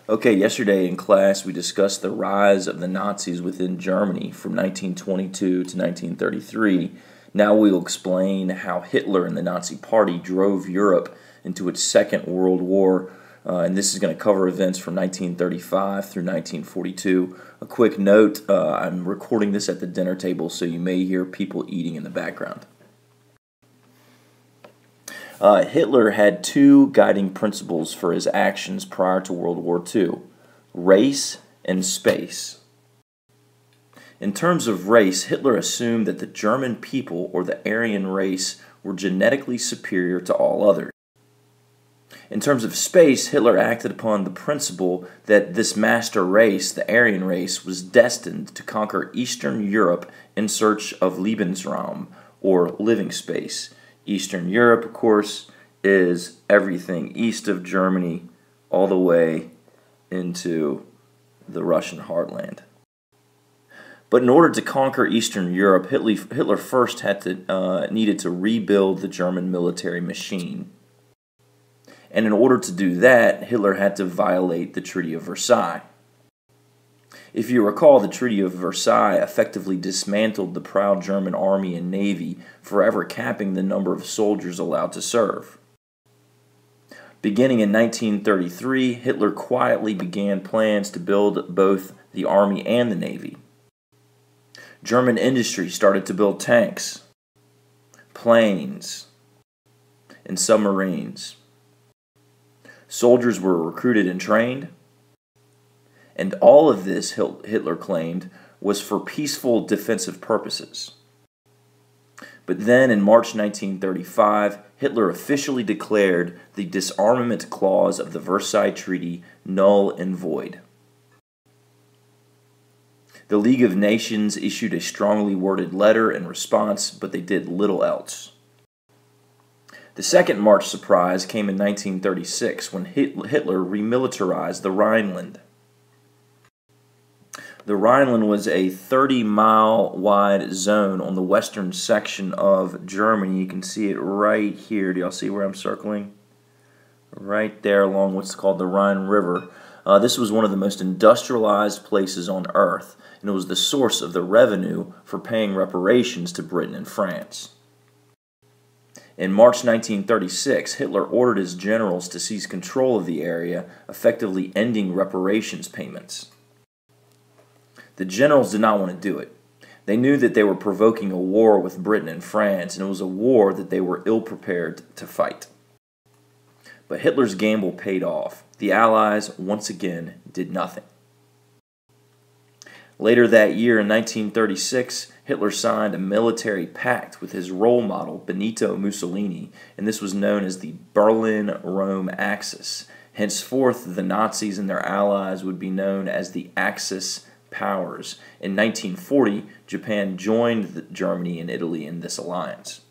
Okay, yesterday in class we discussed the rise of the Nazis within Germany from 1922 to 1933. Now we will explain how Hitler and the Nazi Party drove Europe into its Second World War, and this is going to cover events from 1935 through 1942. A quick note, I'm recording this at the dinner table, so you may hear people eating in the background. Hitler had two guiding principles for his actions prior to World War II: race and space. In terms of race, Hitler assumed that the German people, or the Aryan race, were genetically superior to all others. In terms of space, Hitler acted upon the principle that this master race, the Aryan race, was destined to conquer Eastern Europe in search of Lebensraum, or living space. Eastern Europe, of course, is everything east of Germany all the way into the Russian heartland. But in order to conquer Eastern Europe, Hitler first needed to rebuild the German military machine. And in order to do that, Hitler had to violate the Treaty of Versailles. If you recall, the Treaty of Versailles effectively dismantled the proud German army and navy, forever capping the number of soldiers allowed to serve. Beginning in 1933, Hitler quietly began plans to build both the army and the navy. German industry started to build tanks, planes, and submarines. Soldiers were recruited and trained. And all of this, Hitler claimed, was for peaceful defensive purposes. But then in March 1935, Hitler officially declared the disarmament clause of the Versailles Treaty null and void. The League of Nations issued a strongly worded letter in response, but they did little else. The second March surprise came in 1936 when Hitler remilitarized the Rhineland. The Rhineland was a 30-mile wide zone on the western section of Germany. You can see it right here. Do y'all see where I'm circling? Right there along what's called the Rhine River. This was one of the most industrialized places on Earth, and it was the source of the revenue for paying reparations to Britain and France. In March 1936, Hitler ordered his generals to seize control of the area, effectively ending reparations payments. The generals did not want to do it. They knew that they were provoking a war with Britain and France, and it was a war that they were ill-prepared to fight. But Hitler's gamble paid off. The Allies, once again, did nothing. Later that year, in 1936, Hitler signed a military pact with his role model, Benito Mussolini, and this was known as the Berlin-Rome Axis. Henceforth, the Nazis and their allies would be known as the Axis powers. In 1940, Japan joined Germany and Italy in this alliance.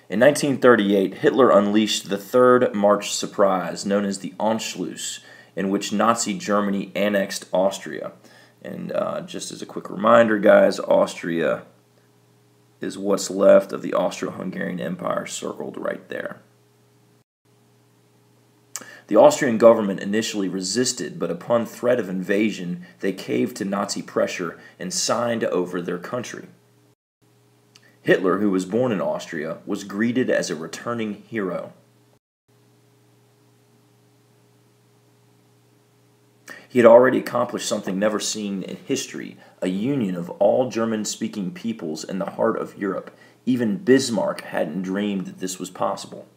In 1938, Hitler unleashed the third March surprise, known as the Anschluss, in which Nazi Germany annexed Austria. And just as a quick reminder, guys, Austria is what's left of the Austro-Hungarian Empire, circled right there. The Austrian government initially resisted, but upon threat of invasion, they caved to Nazi pressure and signed over their country. Hitler, who was born in Austria, was greeted as a returning hero. He had already accomplished something never seen in history, a union of all German-speaking peoples in the heart of Europe. Even Bismarck hadn't dreamed that this was possible.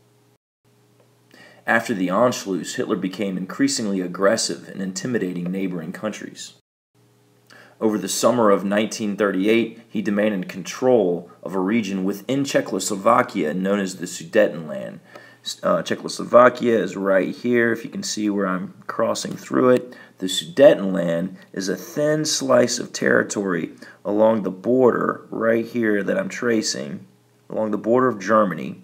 After the Anschluss, Hitler became increasingly aggressive in intimidating neighboring countries. Over the summer of 1938, he demanded control of a region within Czechoslovakia known as the Sudetenland. Czechoslovakia is right here, if you can see where I'm crossing through it. The Sudetenland is a thin slice of territory along the border right here that I'm tracing, along the border of Germany.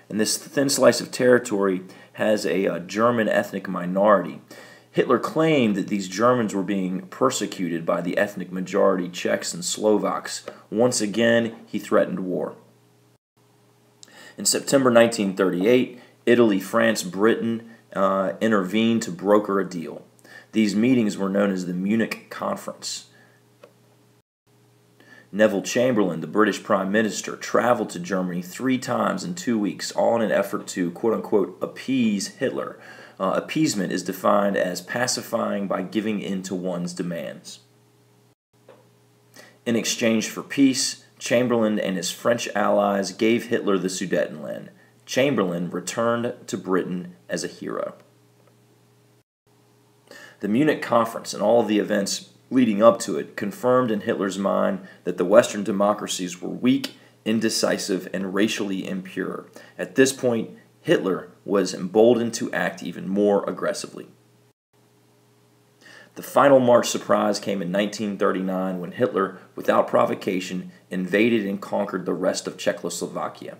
And this thin slice of territory has a German ethnic minority. Hitler claimed that these Germans were being persecuted by the ethnic majority Czechs and Slovaks. Once again, he threatened war. In September 1938, Italy, France, Britain, intervened to broker a deal. These meetings were known as the Munich Conference. Neville Chamberlain, the British Prime Minister, traveled to Germany 3 times in 2 weeks, all in an effort to, quote-unquote, appease Hitler. Appeasement is defined as pacifying by giving in to one's demands. In exchange for peace, Chamberlain and his French allies gave Hitler the Sudetenland. Chamberlain returned to Britain as a hero. The Munich Conference and all of the events leading up to it confirmed in Hitler's mind that the Western democracies were weak, indecisive, and racially impure. At this point, Hitler was emboldened to act even more aggressively. The final March surprise came in 1939 when Hitler, without provocation, invaded and conquered the rest of Czechoslovakia.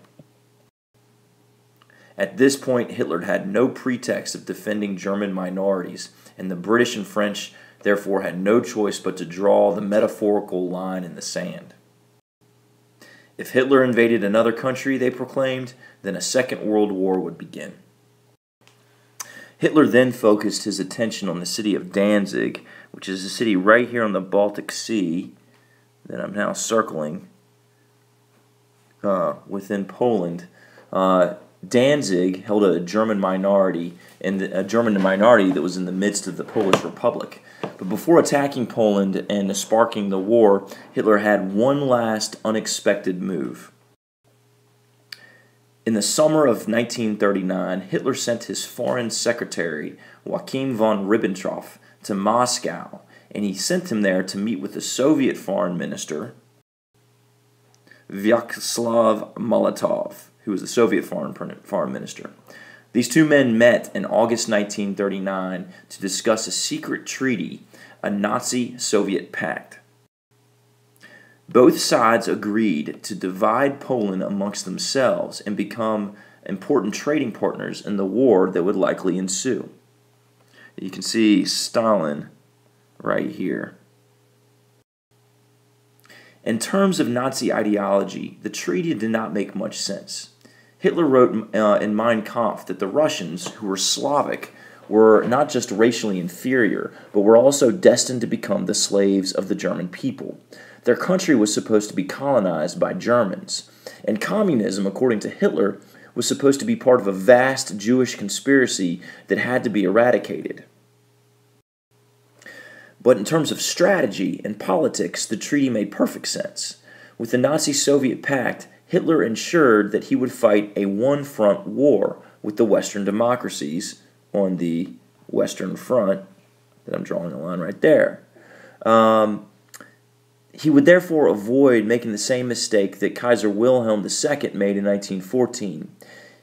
At this point, Hitler had no pretext of defending German minorities, and the British and French therefore had no choice but to draw the metaphorical line in the sand. If Hitler invaded another country, they proclaimed, then a second world war would begin. Hitler then focused his attention on the city of Danzig, which is a city right here on the Baltic Sea that I'm now circling within Poland. Danzig held a German minority, and a German minority that was in the midst of the Polish Republic. But before attacking Poland and sparking the war, Hitler had one last unexpected move. In the summer of 1939, Hitler sent his foreign secretary, Joachim von Ribbentrop, to Moscow, and he sent him there to meet with the Soviet foreign minister, Vyacheslav Molotov, who was the Soviet foreign minister. These two men met in August 1939 to discuss a secret treaty, a Nazi-Soviet pact. Both sides agreed to divide Poland amongst themselves and become important trading partners in the war that would likely ensue. You can see Stalin right here. In terms of Nazi ideology, the treaty did not make much sense. Hitler wrote in Mein Kampf that the Russians, who were Slavic, were not just racially inferior, but were also destined to become the slaves of the German people. Their country was supposed to be colonized by Germans, and communism, according to Hitler, was supposed to be part of a vast Jewish conspiracy that had to be eradicated. But in terms of strategy and politics, the treaty made perfect sense. With the Nazi-Soviet pact, Hitler ensured that he would fight a one-front war with the Western democracies on the Western Front, that I'm drawing a line right there. He would therefore avoid making the same mistake that Kaiser Wilhelm II made in 1914.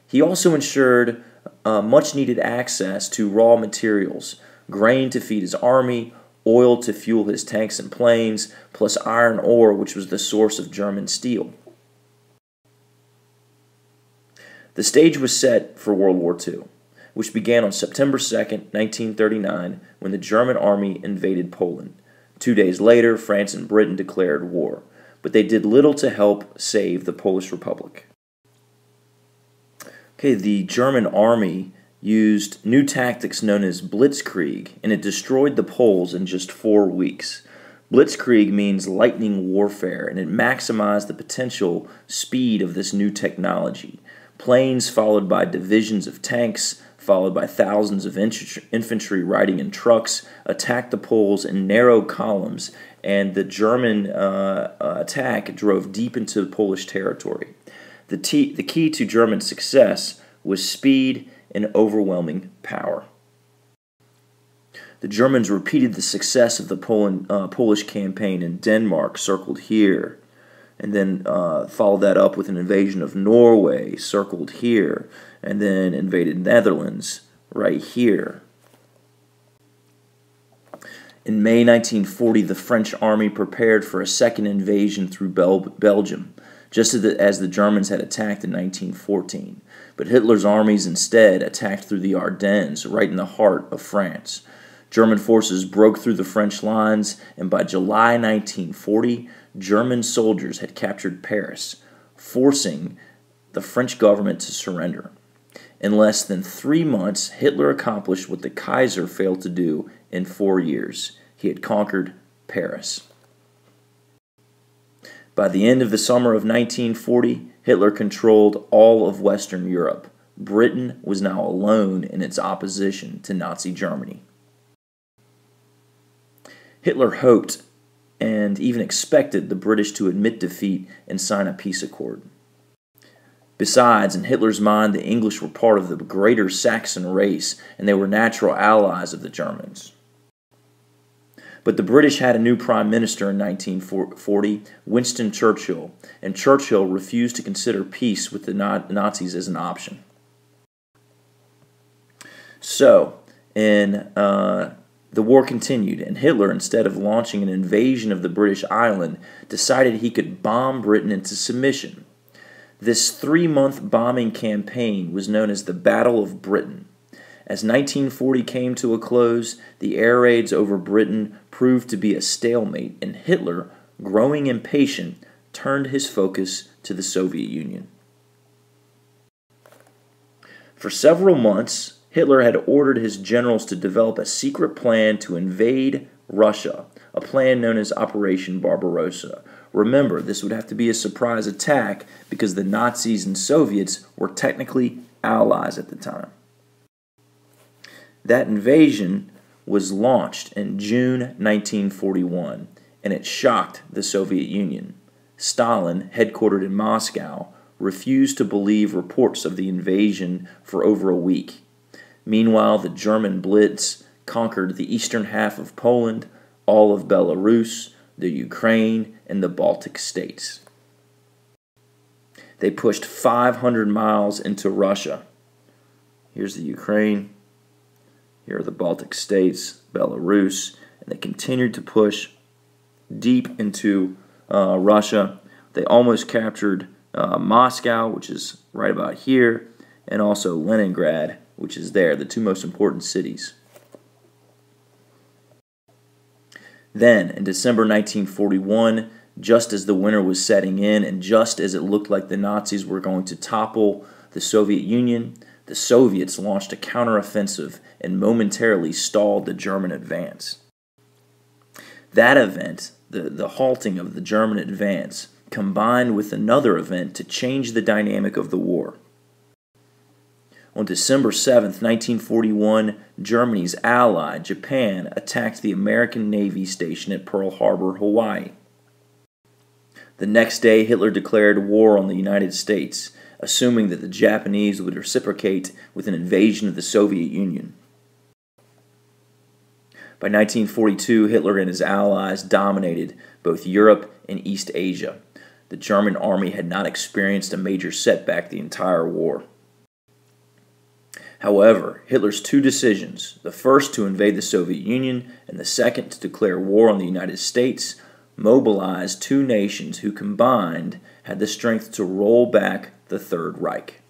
He also ensured much-needed access to raw materials, grain to feed his army, oil to fuel his tanks and planes, plus iron ore, which was the source of German steel. The stage was set for World War II, which began on September 2nd, 1939, when the German army invaded Poland. 2 days later, France and Britain declared war, but they did little to help save the Polish Republic. The German army used new tactics known as blitzkrieg, and it destroyed the Poles in just 4 weeks. Blitzkrieg means lightning warfare, and it maximized the potential speed of this new technology. Planes followed by divisions of tanks, followed by thousands of infantry riding in trucks, attacked the Poles in narrow columns, and the German attack drove deep into Polish territory. The key to German success was speed and overwhelming power. The Germans repeated the success of the Polish campaign in Denmark, circled here, and then followed that up with an invasion of Norway, circled here, and then invaded Netherlands, right here. In May 1940, the French army prepared for a second invasion through Belgium, just as the Germans had attacked in 1914. But Hitler's armies instead attacked through the Ardennes, right in the heart of France. German forces broke through the French lines, and by July 1940, German soldiers had captured Paris, forcing the French government to surrender. In less than 3 months, Hitler accomplished what the Kaiser failed to do in 4 years. He had conquered Paris. By the end of the summer of 1940, Hitler controlled all of Western Europe. Britain was now alone in its opposition to Nazi Germany. Hitler hoped and even expected the British to admit defeat and sign a peace accord. Besides, in Hitler's mind, the English were part of the greater Saxon race, and they were natural allies of the Germans. But the British had a new prime minister in 1940, Winston Churchill, and Churchill refused to consider peace with the Nazis as an option. So, the war continued, and Hitler, instead of launching an invasion of the British island, decided he could bomb Britain into submission. This 3-month bombing campaign was known as the Battle of Britain. As 1940 came to a close, the air raids over Britain proved to be a stalemate, and Hitler, growing impatient, turned his focus to the Soviet Union. For several months, Hitler had ordered his generals to develop a secret plan to invade Russia, a plan known as Operation Barbarossa. Remember, this would have to be a surprise attack because the Nazis and Soviets were technically allies at the time. That invasion was launched in June 1941, and it shocked the Soviet Union. Stalin, headquartered in Moscow, refused to believe reports of the invasion for over a week. Meanwhile, the German Blitz conquered the eastern half of Poland, all of Belarus, the Ukraine, and the Baltic states. They pushed 500 miles into Russia. Here's the Ukraine. Here are the Baltic states, Belarus, and they continued to push deep into Russia. They almost captured Moscow, which is right about here, and also Leningrad, which is there, the two most important cities. Then, in December 1941, just as the winter was setting in and just as it looked like the Nazis were going to topple the Soviet Union, the Soviets launched a counteroffensive and momentarily stalled the German advance. That event, the halting of the German advance, combined with another event to change the dynamic of the war. On December 7, 1941, Germany's ally, Japan, attacked the American Navy station at Pearl Harbor, Hawaii. The next day, Hitler declared war on the United States, assuming that the Japanese would reciprocate with an invasion of the Soviet Union. By 1942, Hitler and his allies dominated both Europe and East Asia. The German army had not experienced a major setback the entire war. However, Hitler's two decisions, the first to invade the Soviet Union and the second to declare war on the United States, mobilized two nations who combined had the strength to roll back the Third Reich.